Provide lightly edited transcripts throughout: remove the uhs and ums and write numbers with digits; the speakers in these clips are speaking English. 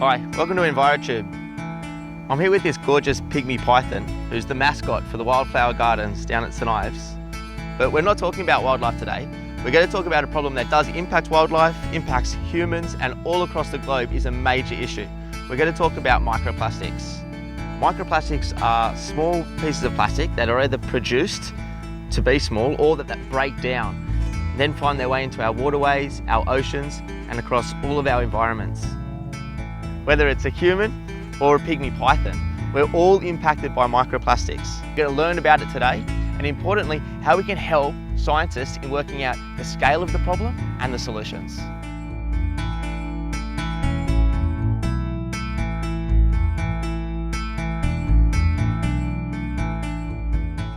Hi, welcome to EnviroTube. I'm here with this gorgeous pygmy python, who's the mascot for the Wildflower Gardens down at St Ives. But we're not talking about wildlife today. We're going to talk about a problem that does impact wildlife, impacts humans, and all across the globe is a major issue. We're going to talk about microplastics. Microplastics are small pieces of plastic that are either produced to be small or that break down, then find their way into our waterways, our oceans, and across all of our environments. Whether it's a human or a pygmy python, we're all impacted by microplastics. We're going to learn about it today, and importantly, how we can help scientists in working out the scale of the problem and the solutions.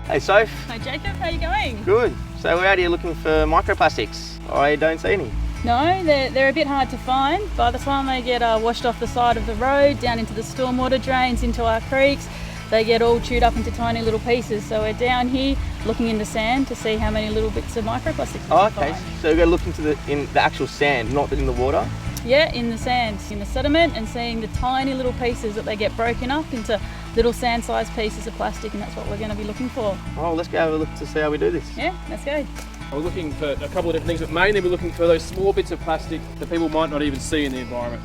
Hey Soph. Hi Jacob, how are you going? Good. So we're out here looking for microplastics. I don't see any. No, they're a bit hard to find. By the time they get washed off the side of the road, down into the stormwater drains, into our creeks, they get all chewed up into tiny little pieces. So we're down here looking in the sand to see how many little bits of microplastics we can find. So we're going to look into in the actual sand, not in the water? Yeah, in the sand, in the sediment, and seeing the tiny little pieces that they get broken up into little sand-sized pieces of plastic, and that's what we're going to be looking for. Oh, let's go have a look to see how we do this. Yeah, let's go. We're looking for a couple of different things, but mainly we're looking for those small bits of plastic that people might not even see in the environment.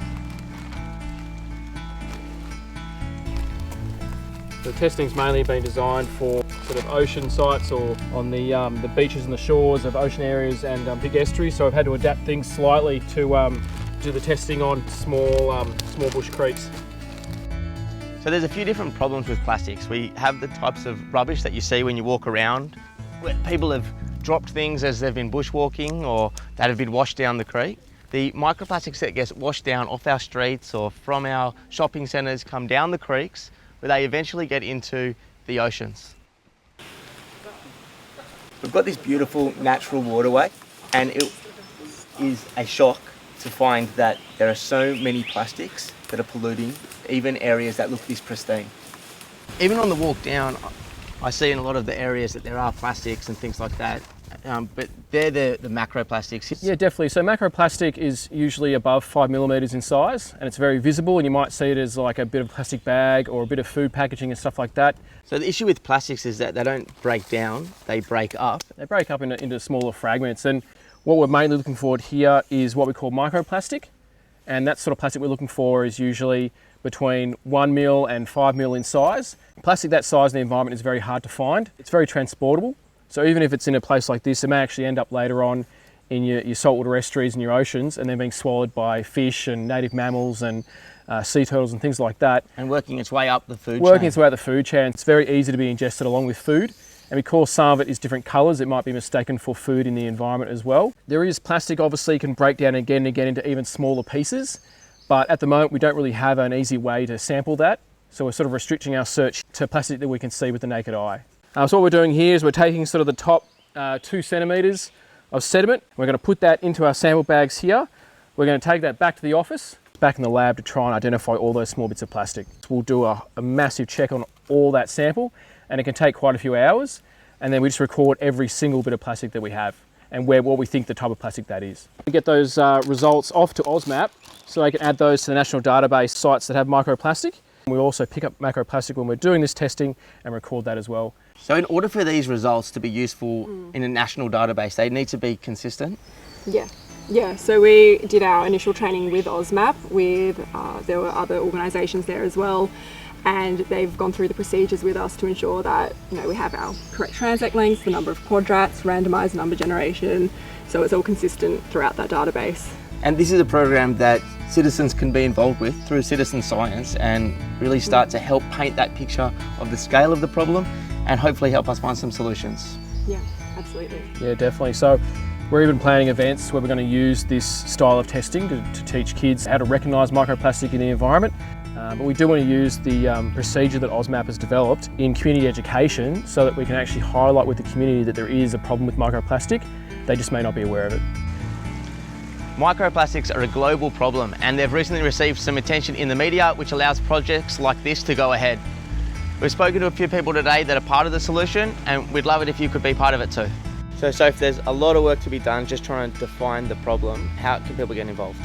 The testing's mainly been designed for sort of ocean sites or on the beaches and the shores of ocean areas and big estuaries, so I've had to adapt things slightly to do the testing on small bush creeks. So there's a few different problems with plastics. We have the types of rubbish that you see when you walk around, where people have dropped things as they've been bushwalking or that have been washed down the creek. The microplastics that get washed down off our streets or from our shopping centres come down the creeks, where they eventually get into the oceans. We've got this beautiful natural waterway, and it is a shock to find that there are so many plastics that are polluting even areas that look this pristine. Even on the walk down, I see in a lot of the areas that there are plastics and things like that, but they're the macroplastics. Yeah, definitely. So macroplastic is usually above 5 millimeters in size, and it's very visible, and you might see it as like a bit of a plastic bag or a bit of food packaging and stuff like that. So the issue with plastics is that they don't break down, they break up. They break up into smaller fragments, and what we're mainly looking for here is what we call microplastic, and that sort of plastic we're looking for is usually between 1 mil and 5 mil in size. Plastic that size in the environment is very hard to find. It's very transportable. So even if it's in a place like this, it may actually end up later on in your saltwater estuaries and your oceans, and then being swallowed by fish and native mammals and sea turtles and things like that. And working its way up the food chain. Working its way up the food chain. It's very easy to be ingested along with food. And because some of it is different colours, it might be mistaken for food in the environment as well. There is plastic, obviously, can break down again and again into even smaller pieces. But at the moment, we don't really have an easy way to sample that. So we're sort of restricting our search to plastic that we can see with the naked eye. So what we're doing here is we're taking sort of the top 2 centimetres of sediment. We're going to put that into our sample bags here. We're going to take that back to the office, back in the lab, to try and identify all those small bits of plastic. We'll do a massive check on all that sample, and it can take quite a few hours. And then we just record every single bit of plastic that we have and what we think the type of plastic that is. We get those results off to AusMap so they can add those to the national database sites that have microplastic. We also pick up macroplastic when we're doing this testing and record that as well. So in order for these results to be useful in a national database, they need to be consistent? Yeah, so we did our initial training with AusMap. There were other organisations there as well, and they've gone through the procedures with us to ensure that we have our correct translate lengths, the number of quadrats, randomised number generation, so it's all consistent throughout that database. And this is a program that citizens can be involved with through citizen science and really start to help paint that picture of the scale of the problem and hopefully help us find some solutions. Yeah, absolutely. Yeah, definitely. So we're even planning events where we're going to use this style of testing to teach kids how to recognise microplastic in the environment. But we do want to use the procedure that AusMap has developed in community education so that we can actually highlight with the community that there is a problem with microplastic. They just may not be aware of it. Microplastics are a global problem, and they've recently received some attention in the media, which allows projects like this to go ahead. We've spoken to a few people today that are part of the solution, and we'd love it if you could be part of it too. So Soph, there's a lot of work to be done just trying to define the problem. How can people get involved?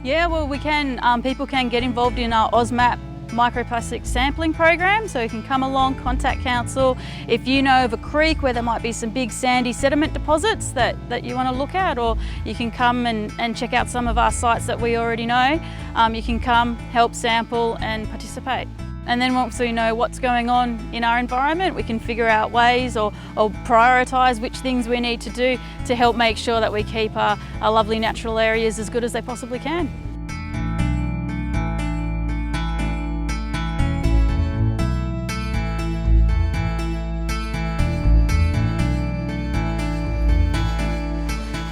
Yeah, well, we can. People can get involved in our OzMap microplastics sampling program, so you can come along, contact council. If you know of a creek where there might be some big sandy sediment deposits that you want to look at, or you can come and check out some of our sites that we already know. You can come, help sample and participate. And then once we know what's going on in our environment, we can figure out ways or prioritise which things we need to do to help make sure that we keep our lovely natural areas as good as they possibly can.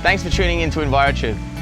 Thanks for tuning in to EnviroTube.